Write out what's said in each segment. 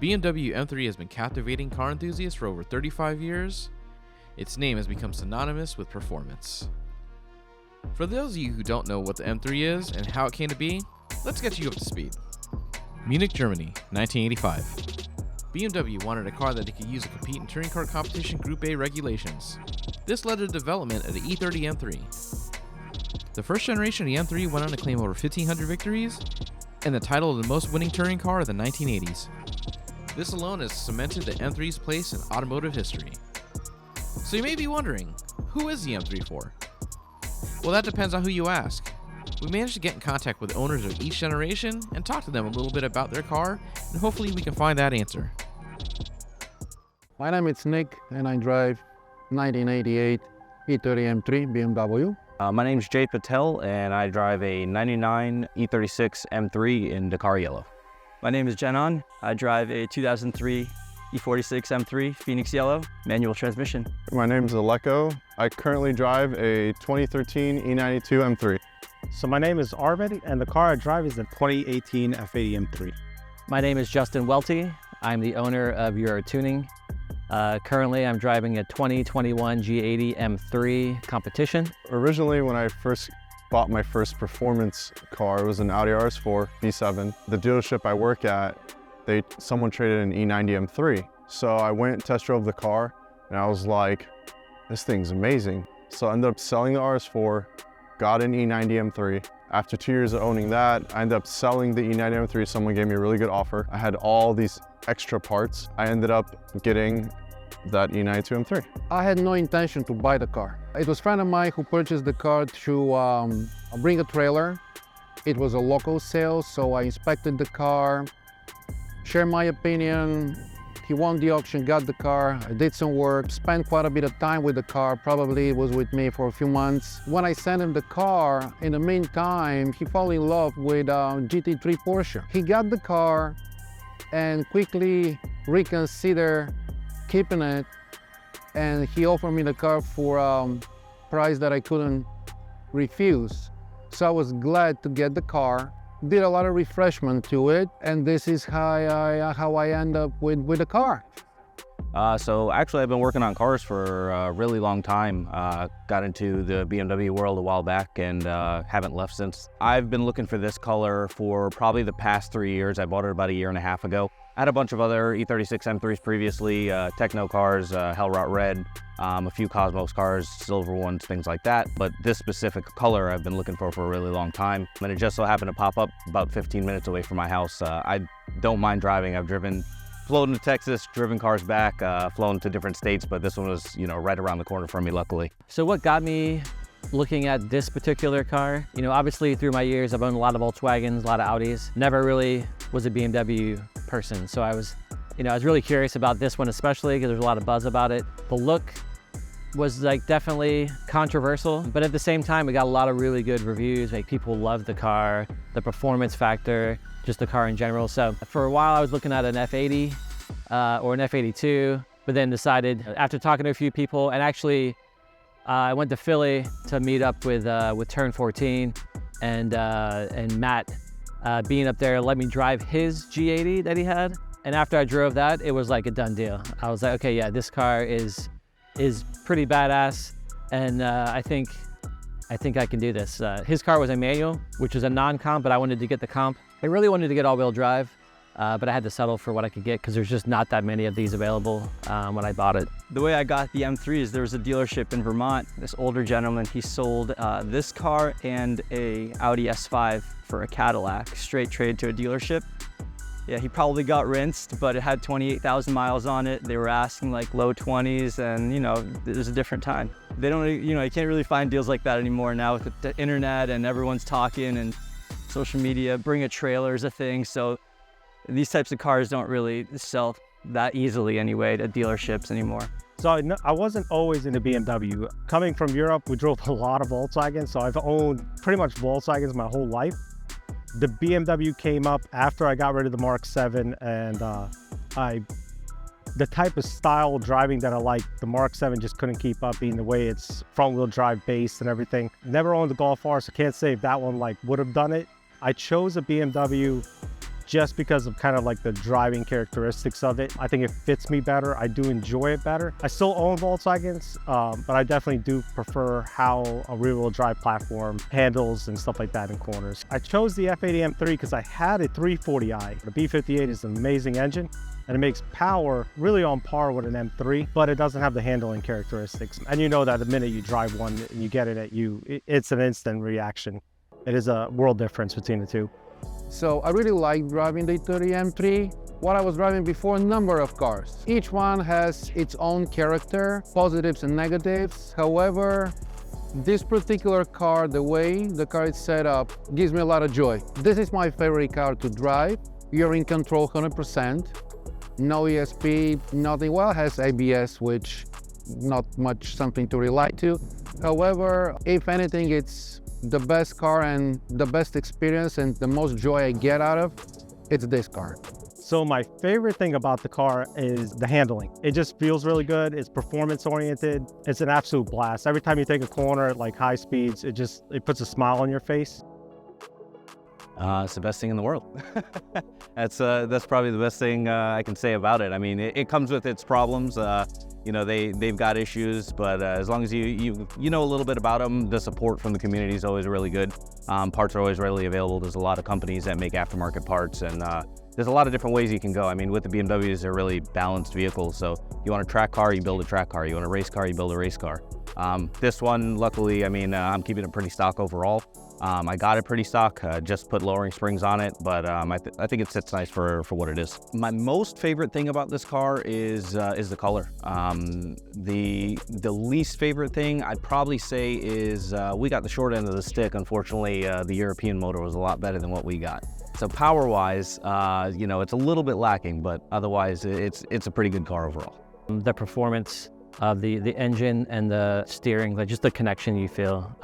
BMW M3 has been captivating car enthusiasts for over 35 years. Its name has become synonymous with performance. For those of you who don't know what the M3 is and how it came to be, let's get you up to speed. Munich, Germany, 1985. BMW wanted a car that they could use to compete in touring car competition Group A regulations. This led to the development of the E30 M3. The first generation of the M3 went on to claim over 1,500 victories and the title of the most winning touring car of the 1980s. This alone has cemented the M3's place in automotive history. So you may be wondering, who is the M3 for? Well, that depends on who you ask. We managed to get in contact with owners of each generation and talk to them a little bit about their car, and hopefully we can find that answer. My name is Nick, and I drive 1988 E30 M3 BMW. My name is Jay Patel, and I drive a 99 E36 M3 in Dakar Yellow. My name is Jenon. I drive a 2003 E46 M3 Phoenix Yellow manual transmission. My name is Aleko. I currently drive a 2013 E92 M3. So my name is Arvid, and the car I drive is the 2018 F80 M3. My name is Justin Welty. I'm the owner of UroTuning. Currently, I'm driving a 2021 G80 M3 competition. Originally, when I first bought my first performance car, it was an Audi RS4 V7. The dealership I work at, someone traded an E90 M3. So I went and test drove the car, and I was like, this thing's amazing. So I ended up selling the RS4, got an E90 M3. After 2 years of owning that, I ended up selling the E90 M3. Someone gave me a really good offer. I had all these extra parts. I ended up getting that E92 M3. I had no intention to buy the car. It was a friend of mine who purchased the car to bring a trailer. It was a local sale, so I inspected the car, shared my opinion. He won the auction, got the car, I did some work, spent quite a bit of time with the car, probably it was with me for a few months. When I sent him the car, in the meantime, he fell in love with GT3 Porsche. He got the car and quickly reconsidered keeping it, and he offered me the car for a price that I couldn't refuse. So I was glad to get the car. Did a lot of refreshment to it, and this is how I end up with the car. So actually, I've been working on cars for a really long time. Got into the BMW world a while back and haven't left since. I've been looking for this color for probably the past 3 years. I bought it about a year and a half ago. I had a bunch of other E36 M3s previously, Techno cars, Hellrot Red, a few Cosmos cars, silver ones, things like that. But this specific color I've been looking for a really long time. And it just so happened to pop up about 15 minutes away from my house. I don't mind driving. I've flown to Texas, driven cars back, flown to different states, but this one was, right around the corner from me, luckily. So what got me looking at this particular car? Obviously through my years, I've owned a lot of Volkswagens, a lot of Audis. Never really was a BMW person. So I was really curious about this one, especially because there's a lot of buzz about it. The look was definitely controversial, but at the same time, we got a lot of really good reviews. People loved the car, the performance factor, just the car in general. So for a while, I was looking at an F80 or an F82, but then decided after talking to a few people, and actually I went to Philly to meet up with Turn 14, and Matt being up there let me drive his G80 that he had. And after I drove that, it was like a done deal. I was like, okay, yeah, this car is pretty badass, and I think I can do this. His car was a manual, which is a non-comp, but I wanted to get the comp. I really wanted to get all-wheel drive, but I had to settle for what I could get because there's just not that many of these available when I bought it. The way I got the M3 is there was a dealership in Vermont. This older gentleman, he sold this car and a Audi S5 for a Cadillac, straight trade to a dealership. Yeah, he probably got rinsed, but it had 28,000 miles on it. They were asking low 20s, and it was a different time. They don't, you can't really find deals like that anymore now with the internet and everyone's talking and social media. Bring a trailer is a thing, so these types of cars don't really sell that easily anyway at dealerships anymore. So I wasn't always into BMW. Coming from Europe, we drove a lot of Volkswagens, so I've owned pretty much Volkswagens my whole life. The BMW came up after I got rid of the Mark 7, and the type of style driving that I like, the Mark 7 just couldn't keep up, being the way it's front-wheel drive based and everything. Never owned the Golf R, so can't say if that one would have done it. I chose a BMW just because of kind of like the driving characteristics of it. I think it fits me better. I do enjoy it better. I still own Volkswagens, but I definitely do prefer how a rear-wheel drive platform handles and stuff like that in corners. I chose the F80 M3 because I had a 340i. The B58 is an amazing engine, and it makes power really on par with an M3, but it doesn't have the handling characteristics. And you know that the minute you drive one and you get it at you, it's an instant reaction. It is a world difference between the two. So I really like driving the 30 M3. What I was driving before, a number of cars. Each one has its own character, positives and negatives. However, this particular car, the way the car is set up, gives me a lot of joy. This is my favorite car to drive. You're in control 100%. No ESP, nothing. Well, it has ABS, which not much something to rely to. However, if anything, it's the best car and the best experience and the most joy I get out of, it's this car. So my favorite thing about the car is the handling. It just feels really good. It's performance oriented. It's an absolute blast. Every time you take a corner at like high speeds, it puts a smile on your face. It's the best thing in the world. That's probably the best thing I can say about it. I mean, it comes with its problems. You know, they've got issues, but as long as you know a little bit about them, the support from the community is always really good. Parts are always readily available. There's a lot of companies that make aftermarket parts, and there's a lot of different ways you can go. I mean, with the BMWs, they're really balanced vehicles. So you want a track car, you build a track car. You want a race car, you build a race car. This one, luckily, I mean, I'm keeping it pretty stock overall. I got it pretty stock, just put lowering springs on it, but I think it sits nice for what it is. My most favorite thing about this car is the color. The least favorite thing I'd probably say is we got the short end of the stick. Unfortunately, the European motor was a lot better than what we got. So power-wise, you know, it's a little bit lacking, but otherwise, it's a pretty good car overall. The performance of the engine and the steering, like just the connection you feel.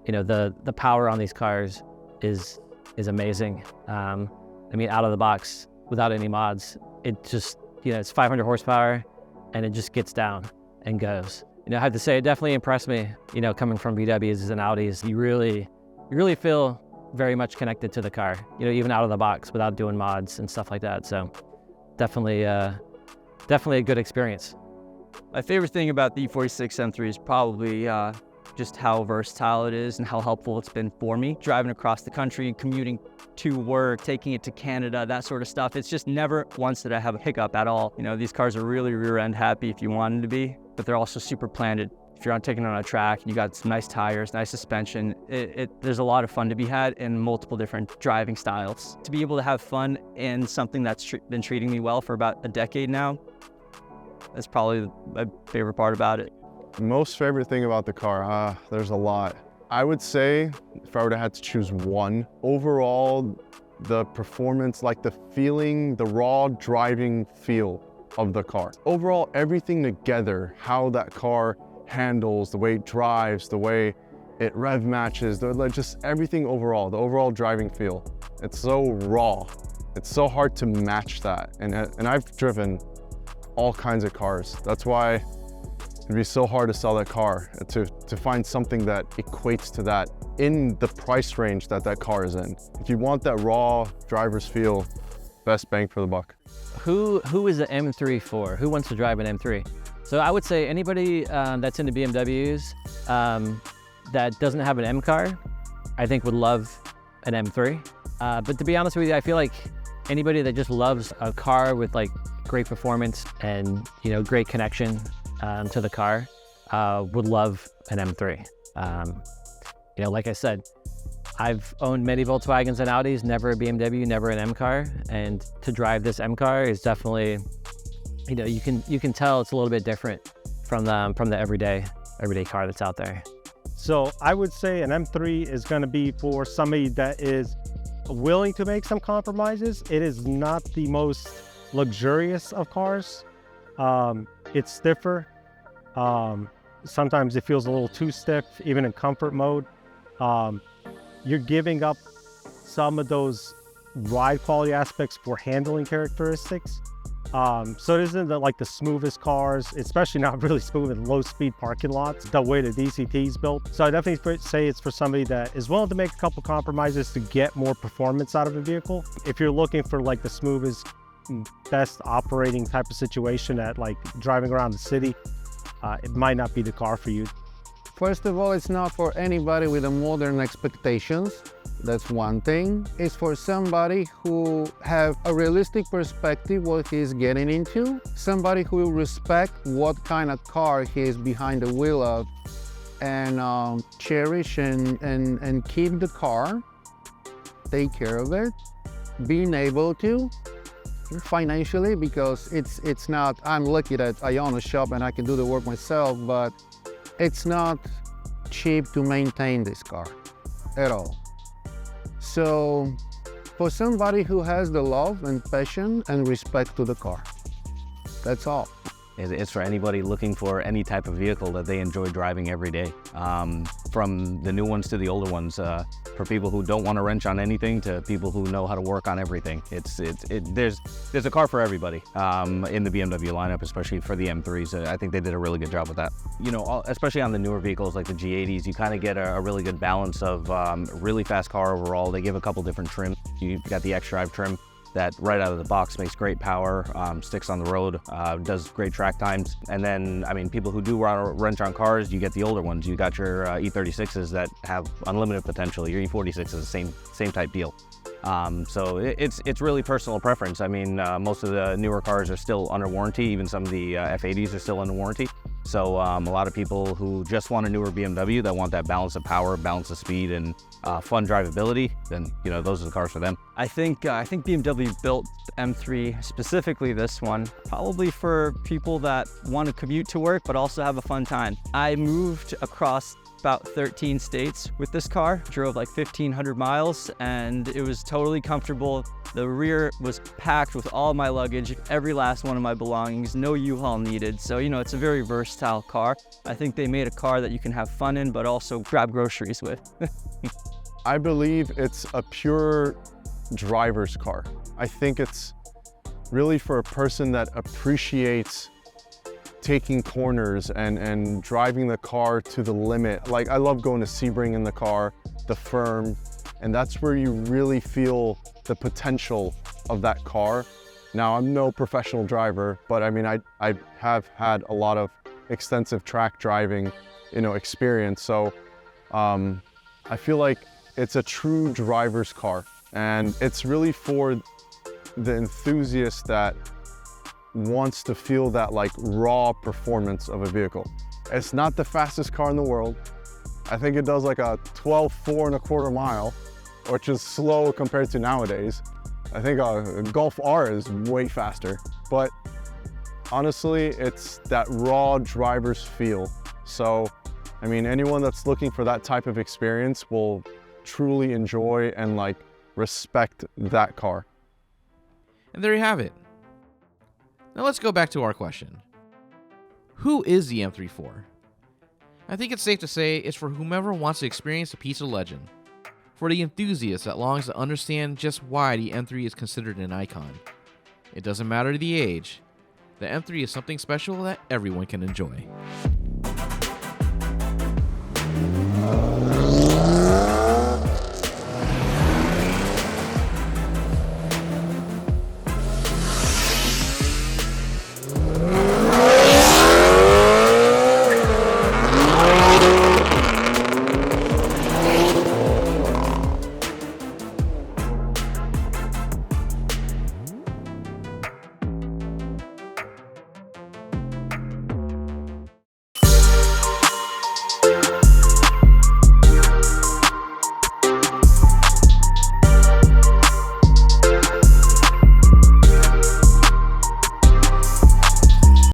You know, the power on these cars is amazing. I mean, out of the box, without any mods, it just, you know, it's 500 horsepower and it just gets down and goes. You know, I have to say, it definitely impressed me, you know, coming from VWs and Audis. You really feel very much connected to the car, you know, even out of the box without doing mods and stuff like that. So definitely a good experience. My favorite thing about the E46 M3 is probably just how versatile it is and how helpful it's been for me. Driving across the country, commuting to work, taking it to Canada, that sort of stuff. It's just never once did I have a hiccup at all. You know, these cars are really rear end happy if you want them to be, but they're also super planted. If you're taking it on a track, you got some nice tires, nice suspension. There's a lot of fun to be had in multiple different driving styles. To be able to have fun in something that's been treating me well for about a decade now, that's probably my favorite part about it. Most favorite thing about the car, there's a lot. I would say, if I were to have to choose one, overall, the performance, like the feeling, the raw driving feel of the car. Overall, everything together, how that car handles, the way it drives, the way it rev matches, just everything overall, the overall driving feel. It's so raw. It's so hard to match that. And I've driven all kinds of cars. That's why it'd be so hard to sell that car, to find something that equates to that in the price range that car is in. If you want that raw driver's feel, best bang for the buck. Who is the M3 for? Who wants to drive an M3? So I would say anybody that's into BMWs that doesn't have an M car, I think would love an M3. But to be honest with you, I feel like anybody that just loves a car with like great performance and, you know, great connection to the car would love an M3. You know, like I said, I've owned many Volkswagens and Audis, never a BMW, never an M car, and to drive this M car is definitely, you know, you can tell it's a little bit different from the everyday car that's out there. So I would say an M3 is going to be for somebody that is willing to make some compromises. It is not the most luxurious of cars. It's stiffer. Sometimes it feels a little too stiff, even in comfort mode. You're giving up some of those ride quality aspects for handling characteristics. So it isn't like the smoothest cars, especially not really smooth in low speed parking lots, the way the DCT is built. So I definitely say it's for somebody that is willing to make a couple compromises to get more performance out of a vehicle. If you're looking for like the smoothest, best operating type of situation at like driving around the city, it might not be the car for you. First of all, it's not for anybody with a modern expectations. That's one thing. It's for somebody who have a realistic perspective what he's getting into. Somebody who will respect what kind of car he is behind the wheel of and cherish and keep the car, take care of it, being able to financially, because it's not, I'm lucky that I own a shop and I can do the work myself, but it's not cheap to maintain this car at all. So for somebody who has the love and passion and respect to the car, that's all. It's for anybody looking for any type of vehicle that they enjoy driving every day, from the new ones to the older ones, for people who don't want to wrench on anything to people who know how to work on everything. There's a car for everybody in the BMW lineup, especially for the M3s. I think they did a really good job with that. You know, especially on the newer vehicles like the G80s, you kind of get a really good balance of really fast car overall. They give a couple different trims. You've got the X-Drive trim that right out of the box makes great power, sticks on the road, does great track times. And then, I mean, people who do want to wrench on cars, you get the older ones. You got your E36s that have unlimited potential. Your E46 is the same type deal. So it's really personal preference. I mean, most of the newer cars are still under warranty. Even some of the F80s are still under warranty. So a lot of people who just want a newer BMW that want that balance of power, balance of speed, and fun drivability, then you know those are the cars for them. I think BMW built the M3, specifically this one, probably for people that want to commute to work but also have a fun time. I moved across about 13 states with this car, drove like 1,500 miles, and it was totally comfortable. The rear was packed with all my luggage, every last one of my belongings, no U-Haul needed. So, you know, it's a very versatile car. I think they made a car that you can have fun in, but also grab groceries with. I believe it's a pure driver's car. I think it's really for a person that appreciates taking corners and driving the car to the limit. Like, I love going to Sebring in the car, the firm, and that's where you really feel the potential of that car. Now, I'm no professional driver, but I mean, I have had a lot of extensive track driving, you know, experience. So I feel like it's a true driver's car, and it's really for the enthusiast that wants to feel that like raw performance of a vehicle. It's not the fastest car in the world. I think it does like a 12.4 mile, which is slow compared to nowadays. I think a Golf R is way faster, but honestly, it's that raw driver's feel. So, I mean, anyone that's looking for that type of experience will truly enjoy and like respect that car. And there you have it. Now let's go back to our question. Who is the M3 for? I think it's safe to say it's for whomever wants to experience a piece of legend. For the enthusiast that longs to understand just why the M3 is considered an icon. It doesn't matter the age. The M3 is something special that everyone can enjoy.